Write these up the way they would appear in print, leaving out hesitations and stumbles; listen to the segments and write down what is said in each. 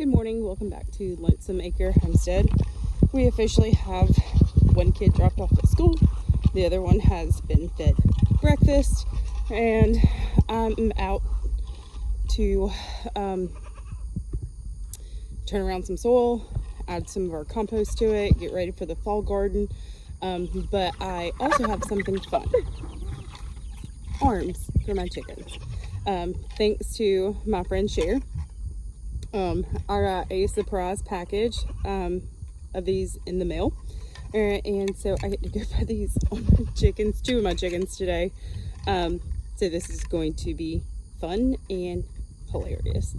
Good morning, welcome back to Lonesome Acre Homestead. We officially have one kid dropped off at school. The other one has been fed breakfast, and I'm out to turn around some soil, add some of our compost to it, get ready for the fall garden. But I also have something fun. Arms for my chickens. Thanks to my friend Cher. I got a surprise package of these in the mail, and so I get to go buy these on my chickens, 2 of my chickens today. So this is going to be fun and hilarious.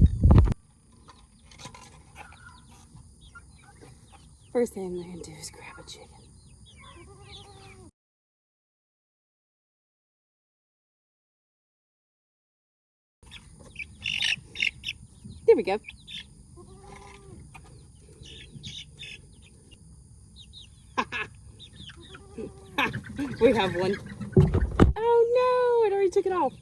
First thing I'm going to do is grab a chicken. There we go. We have one. Oh no, it already took it off.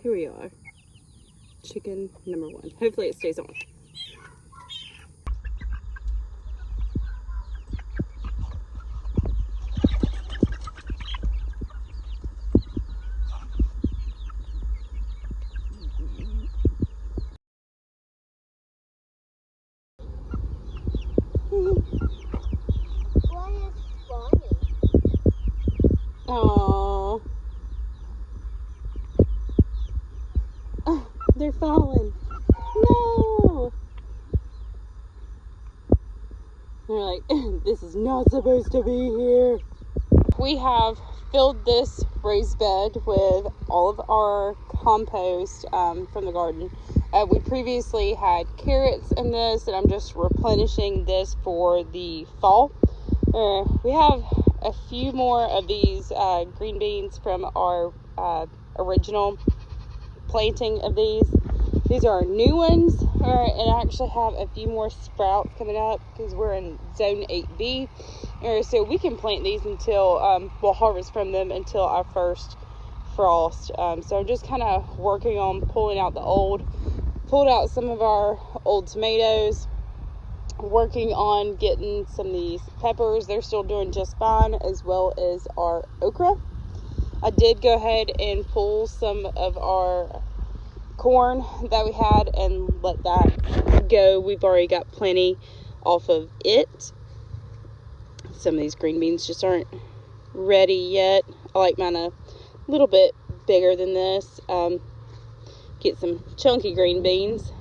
Here we are. Chicken number 1. Hopefully it stays on. Aww. Oh, they're falling. No! They're like, this is not supposed to be here. We have filled this raised bed with all of our compost from the garden. We previously had carrots in this, and I'm just replenishing this for the fall. We have a few more of these green beans from our original planting of these. These are new ones, and I actually have a few more sprouts coming up because we're in zone 8B. So we can plant these until we'll harvest from them until our first frost. So I'm just kind of working on pulled out some of our old tomatoes, working on getting some of these peppers. They're still doing just fine, as well as our okra. I did go ahead and pull some of our corn that we had and let that go. We've already got plenty off of it. Some of these green beans just aren't ready yet. I like mine a little bit bigger than this. Get some chunky green beans.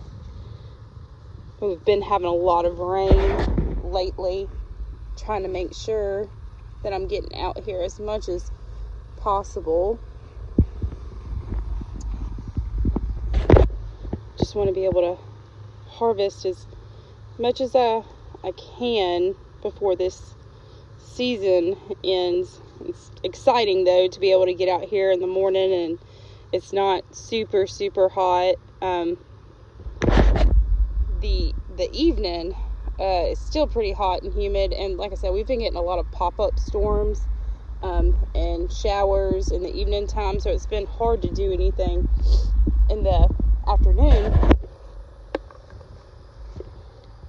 We've been having a lot of rain lately, trying to make sure that I'm getting out here as much as possible. Just want to be able to harvest as much as I can before this season ends. It's exciting though to be able to get out here in the morning and it's not super hot. The evening is still pretty hot and humid, and like I said, we've been getting a lot of pop-up storms and showers in the evening time, so it's been hard to do anything in the afternoon.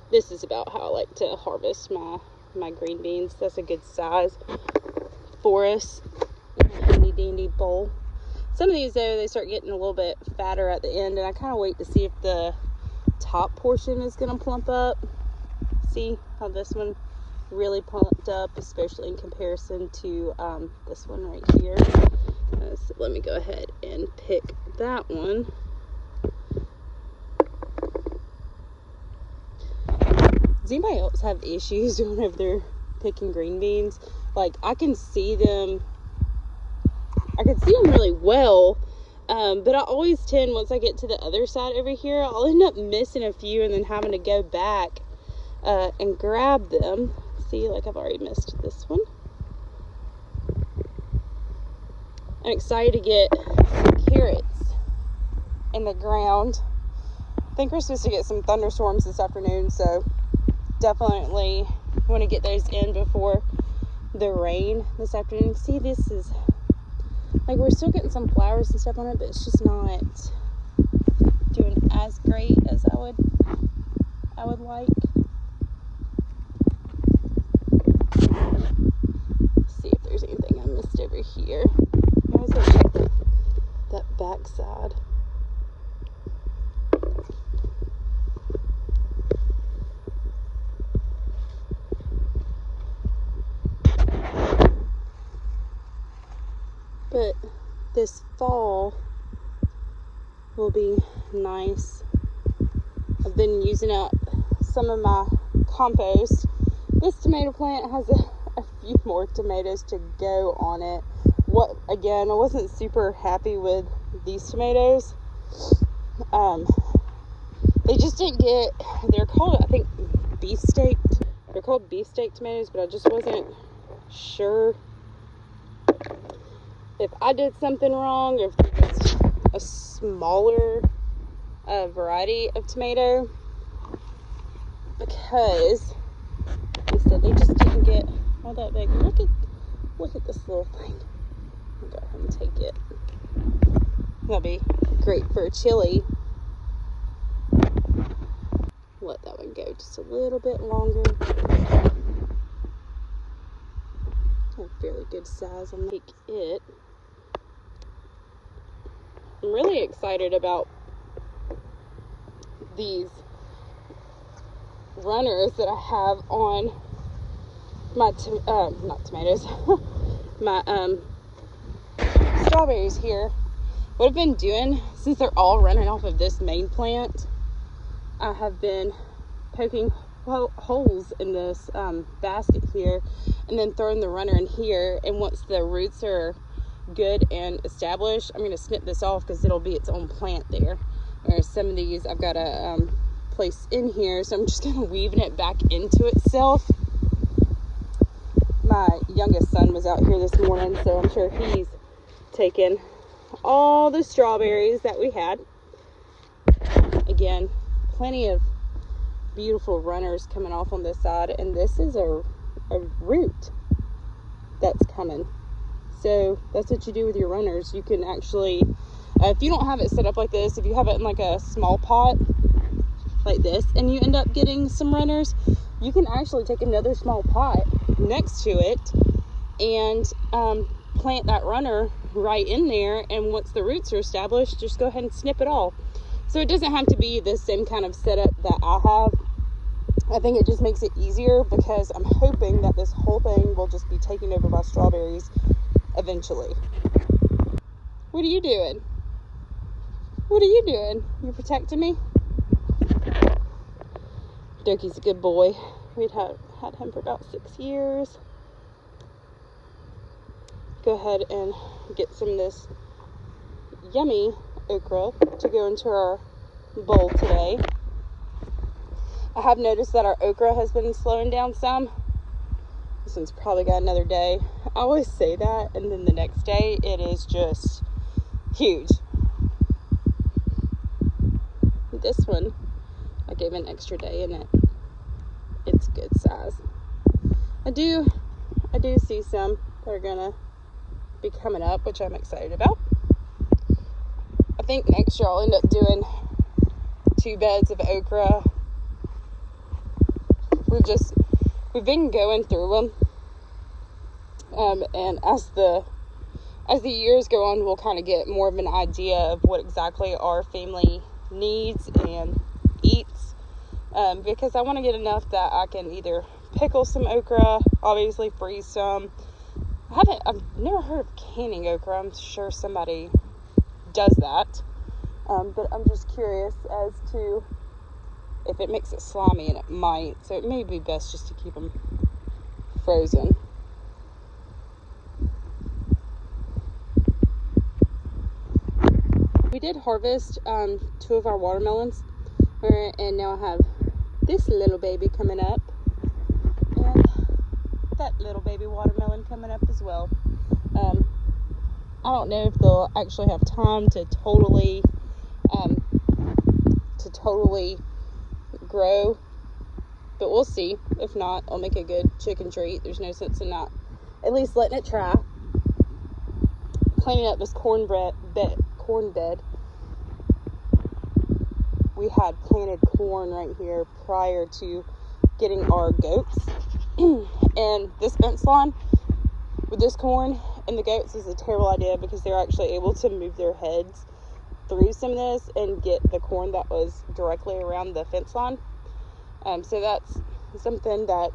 This is about how I like to harvest my green beans. That's a good size for us. Handy dandy bowl. Some of these though, they start getting a little bit fatter at the end, and I kind of wait to see if the top portion is going to plump up. See how this one really plumped up, especially in comparison to this one right here. So let me go ahead and pick that one. Does anybody else have issues whenever they're picking green beans? Like, I can see them I can see them really well. But I always tend, once I get to the other side over here, I'll end up missing a few and then having to go back and grab them. See, like I've already missed this one. I'm excited to get some carrots in the ground. I think we're supposed to get some thunderstorms this afternoon, so definitely want to get those in before the rain this afternoon. See, this is like, we're still getting some flowers and stuff on it, but it's just not doing as great as I would like. Let's see if there's anything I missed over here. I always gotta check that back side. But this fall will be nice. I've been using up some of my compost. This tomato plant has a few more tomatoes to go on it. Again, I wasn't super happy with these tomatoes. They just didn't get, they're called, I think, beefsteak. They're called beefsteak tomatoes, but I just wasn't sure if I did something wrong, or if there was a smaller variety of tomato, because like I said, they just didn't get all that big. Look at this little thing. I'll go ahead and take it. That'll be great for a chili. Let that one go just a little bit longer. A fairly good size. I'll make it. I'm really excited about these runners that I have on my not tomatoes, my strawberries here. What I've been doing, since they're all running off of this main plant, I have been poking holes in this basket here, and then throwing the runner in here. And once the roots are good and established, I'm going to snip this off because it'll be its own plant there. Whereas some of these I've got to place in here, so I'm just kind of weaving it back into itself. My youngest son was out here this morning, so I'm sure he's taken all the strawberries that we had. Again, plenty of beautiful runners coming off on this side, and this is a root that's coming. So that's what you do with your runners. You can actually, if you don't have it set up like this, if you have it in like a small pot like this, and you end up getting some runners, you can actually take another small pot next to it and plant that runner right in there. And once the roots are established, just go ahead and snip it off. So it doesn't have to be the same kind of setup that I have. I think it just makes it easier, because I'm hoping that this whole thing will just be taken over by strawberries eventually. What are you doing? What are you doing? You protecting me? Dokie's a good boy. We'd had him for about 6 years. Go ahead and get some of this yummy okra to go into our bowl today. I have noticed that our okra has been slowing down some. This one's probably got another day. I always say that, and then the next day it is just huge. This one, I gave an extra day in it. It's good size. I do see some that are gonna be coming up, which I'm excited about. I think next year I'll end up doing 2 beds of okra. We've been going through them, and as the years go on, we'll kind of get more of an idea of what exactly our family needs and eats, because I want to get enough that I can either pickle some okra, obviously freeze some. I've never heard of canning okra. I'm sure somebody does that, but I'm just curious as to if it makes it slimy, and it might, so it may be best just to keep them frozen. we did harvest 2 of our watermelons, and now I have this little baby coming up, and that little baby watermelon coming up as well. I don't know if they'll actually have time to totally grow, but we'll see. If not, I'll make a good chicken treat. There's no sense in not at least letting it try. Cleaning up this corn bed. We had planted corn right here prior to getting our goats. And this fence line with this corn and the goats is a terrible idea, because they're actually able to move their heads through some of this and get the corn that was directly around the fence line. So that's something that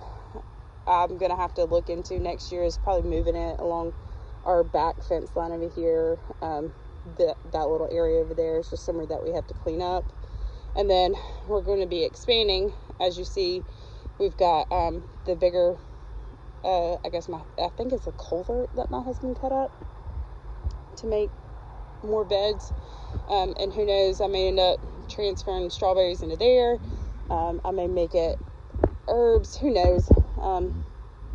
I'm gonna have to look into next year, is probably moving it along our back fence line over here. That little area over there is just somewhere that we have to clean up. And then we're going to be expanding. As you see, we've got the bigger, I think it's a culvert that my husband cut up to make more beds. And who knows, I may end up transferring strawberries into there. I may make it herbs, who knows.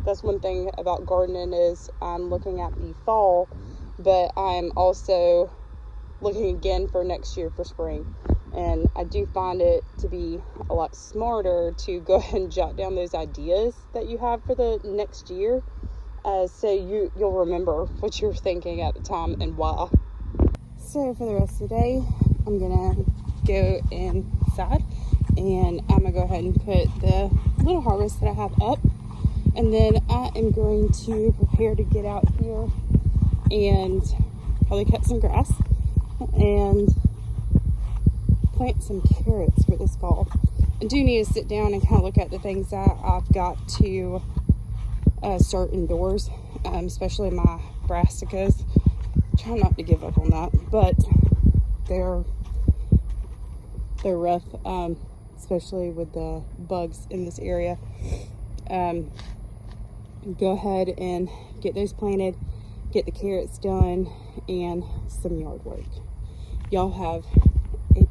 That's one thing about gardening, is I'm looking at the fall, but I'm also looking again for next year for spring. And I do find it to be a lot smarter to go ahead and jot down those ideas that you have for the next year, so you'll remember what you're thinking at the time and why. So for the rest of the day, I'm gonna go inside, and I'm gonna go ahead and put the little harvest that I have up, and then I am going to prepare to get out here and probably cut some grass and plant some carrots for this fall. I do need to sit down and kind of look at the things that I've got to start indoors, especially my brassicas. Try not to give up on that, but they're rough, especially with the bugs in this area. Go ahead and get those planted, get the carrots done, and some yard work. Y'all have a